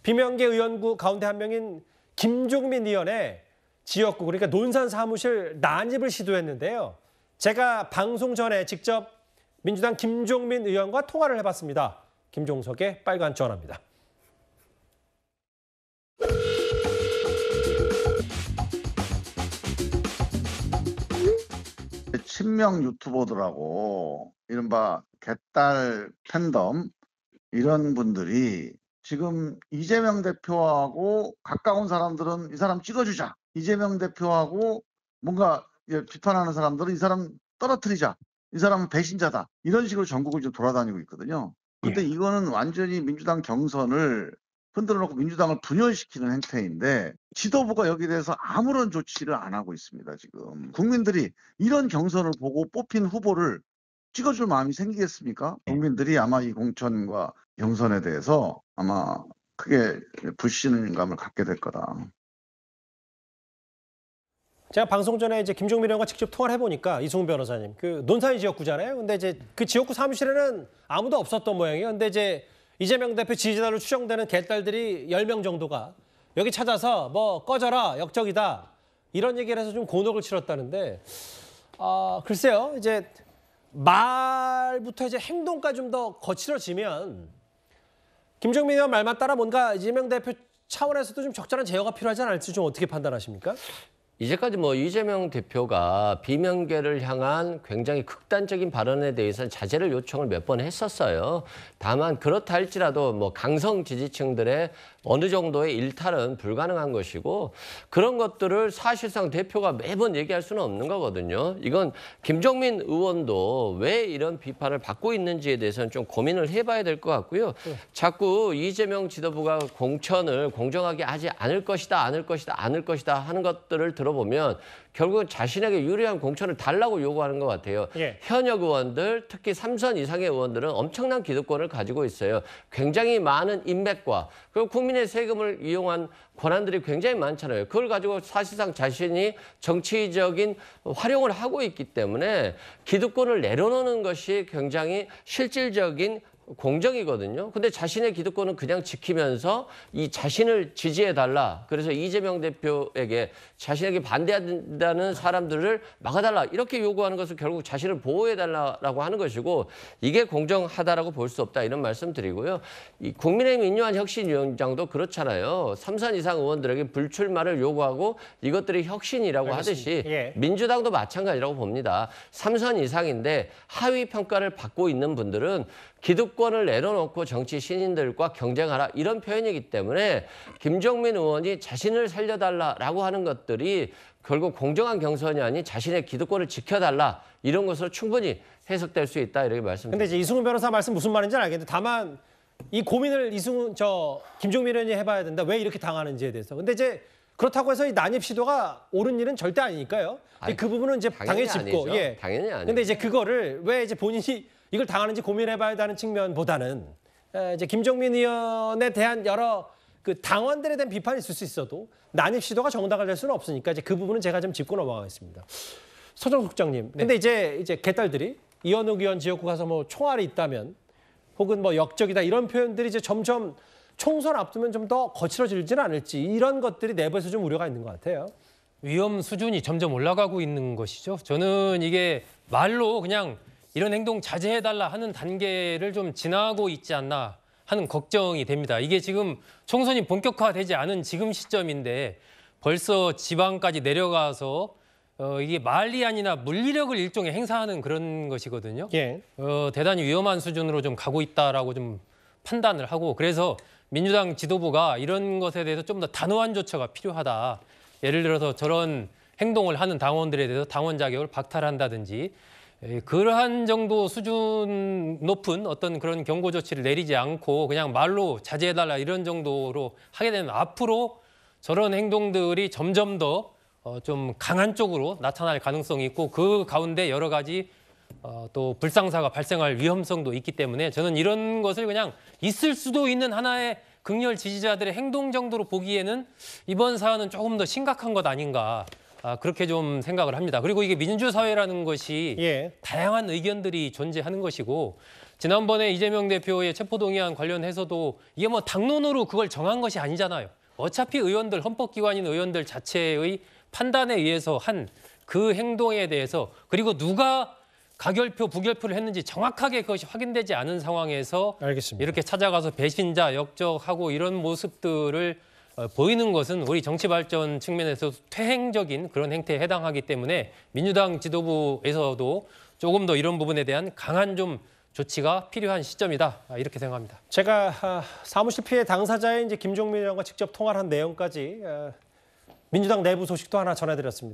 비명계 의원구 가운데 한 명인 김종민 의원의 지역구, 그러니까 논산 사무실 난입을 시도했는데요. 제가 방송 전에 직접 민주당 김종민 의원과 통화를 해봤습니다. 김종석의 빨간 전화입니다. 친명 유튜버들하고 이른바 개딸 팬덤 이런 분들이 지금 이재명 대표하고 가까운 사람들은 이 사람 찍어주자. 이재명 대표하고 뭔가 비판하는 사람들은 이 사람 떨어뜨리자. 이 사람은 배신자다. 이런 식으로 전국을 좀 돌아다니고 있거든요. 근데 이거는 완전히 민주당 경선을 흔들어 놓고 민주당을 분열시키는 행태인데 지도부가 여기에 대해서 아무런 조치를 안 하고 있습니다. 지금 국민들이 이런 경선을 보고 뽑힌 후보를 찍어줄 마음이 생기겠습니까? 국민들이 아마 이 공천과 경선에 대해서 아마 크게 불신감을 갖게 될 거다. 제가 방송 전에 이제 김종민 의원과 직접 통화를 해보니까 이승훈 변호사님, 그 논산 지역구잖아요. 근데 이제 그 지역구 사무실에는 아무도 없었던 모양이에요. 근데 이제 이재명 대표 지지자로 추정되는 개딸들이 10명 정도가 여기 찾아서 뭐 꺼져라, 역적이다 이런 얘기를 해서 좀 곤혹을 치렀다는데, 글쎄요, 이제 말부터 이제 행동까지 좀 더 거칠어지면 김종민 의원 말만 따라 뭔가 이재명 대표 차원에서도 좀 적절한 제어가 필요하지 않을지 좀 어떻게 판단하십니까? 이제까지 뭐 이재명 대표가 비명계를 향한 굉장히 극단적인 발언에 대해서는 자제를 요청을 몇 번 했었어요. 다만 그렇다 할지라도 뭐 강성 지지층들의 어느 정도의 일탈은 불가능한 것이고, 그런 것들을 사실상 대표가 매번 얘기할 수는 없는 거거든요. 이건 김종민 의원도 왜 이런 비판을 받고 있는지에 대해서는 좀 고민을 해봐야 될 것 같고요. 자꾸 이재명 지도부가 공천을 공정하게 하지 않을 것이다, 않을 것이다, 않을 것이다 하는 것들을 들어보면 결국은 자신에게 유리한 공천을 달라고 요구하는 것 같아요. 현역 의원들, 특히 3선 이상의 의원들은 엄청난 기득권을 가지고 있어요. 굉장히 많은 인맥과 그리고 국민의 세금을 이용한 권한들이 굉장히 많잖아요. 그걸 가지고 사실상 자신이 정치적인 활용을 하고 있기 때문에 기득권을 내려놓는 것이 굉장히 실질적인 공정이거든요. 근데 자신의 기득권은 그냥 지키면서 이 자신을 지지해달라. 그래서 이재명 대표에게 자신에게 반대한다는 사람들을 막아달라. 이렇게 요구하는 것은 결국 자신을 보호해달라고 하는 것이고, 이게 공정하다라고 볼 수 없다. 이런 말씀 드리고요. 이 국민의힘 인요한 혁신위원장도 그렇잖아요. 3선 이상 의원들에게 불출마를 요구하고 이것들이 혁신이라고 하듯이 민주당도 마찬가지라고 봅니다. 3선 이상인데 하위 평가를 받고 있는 분들은 기득권을 내려놓고 정치 신인들과 경쟁하라, 이런 표현이기 때문에 김종민 의원이 자신을 살려달라라고 하는 것들이 결국 공정한 경선이 아닌 자신의 기득권을 지켜달라, 이런 것으로 충분히 해석될 수 있다, 이렇게 말씀드립니다. 근데 이제 이승훈 변호사 말씀 무슨 말인지 알겠는데, 다만 이 고민을 김종민 의원이 해봐야 된다. 왜 이렇게 당하는지에 대해서. 근데 이제 그렇다고 해서 이 난입 시도가 옳은 일은 절대 아니니까요. 그 부분은 이제 당연히 짚고, 당연히 아니죠. 근데 이제 그거를 왜 이제 본인이 이걸 당하는지 고민해봐야 한다는 측면보다는 이제 김종민 의원에 대한 여러 그 당원들에 대한 비판이 있을 수 있어도 난입 시도가 정당화될 수는 없으니까 이제 그 부분은 제가 좀 짚고 넘어가겠습니다. 서정석 국장님, 근데 이제 개딸들이 이현욱 의원 지역구 가서 뭐 총알이 있다면 혹은 뭐 역적이다 이런 표현들이 이제 점점 총선 앞두면 좀 더 거칠어지지는 않을지, 이런 것들이 내부에서 좀 우려가 있는 것 같아요. 위험 수준이 점점 올라가고 있는 것이죠. 저는 이게 말로 그냥 이런 행동 자제해달라 하는 단계를 좀 지나고 있지 않나 하는 걱정이 됩니다. 이게 지금 총선이 본격화되지 않은 지금 시점인데 벌써 지방까지 내려가서 이게 말이 아니라 물리력을 일종의 행사하는 그런 것이거든요. 대단히 위험한 수준으로 좀 가고 있다라고 좀 판단을 하고, 그래서 민주당 지도부가 이런 것에 대해서 좀 더 단호한 조처가 필요하다. 예를 들어서 저런 행동을 하는 당원들에 대해서 당원 자격을 박탈한다든지, 그러한 정도 수준 높은 어떤 그런 경고 조치를 내리지 않고 그냥 말로 자제해달라 이런 정도로 하게 되면 앞으로 저런 행동들이 점점 더 좀 강한 쪽으로 나타날 가능성이 있고, 그 가운데 여러 가지 또 불상사가 발생할 위험성도 있기 때문에 저는 이런 것을 그냥 있을 수도 있는 하나의 극렬 지지자들의 행동 정도로 보기에는 이번 사안은 조금 더 심각한 것 아닌가, 그렇게 좀 생각을 합니다. 그리고 이게 민주사회라는 것이 다양한 의견들이 존재하는 것이고, 지난번에 이재명 대표의 체포동의안 관련해서도 이게 뭐 당론으로 그걸 정한 것이 아니잖아요. 어차피 의원들, 헌법기관인 의원들 자체의 판단에 의해서 한 그 행동에 대해서 그리고 누가 가결표, 부결표를 했는지 정확하게 그것이 확인되지 않은 상황에서 알겠습니다. 이렇게 찾아가서 배신자, 역적하고 이런 모습들을 보이는 것은 우리 정치 발전 측면에서 퇴행적인 그런 행태에 해당하기 때문에 민주당 지도부에서도 조금 더 이런 부분에 대한 강한 좀 조치가 필요한 시점이다. 이렇게 생각합니다. 제가 사무실 피해 당사자인 이제 김종민 의원과 직접 통화를 한 내용까지 민주당 내부 소식도 하나 전해드렸습니다.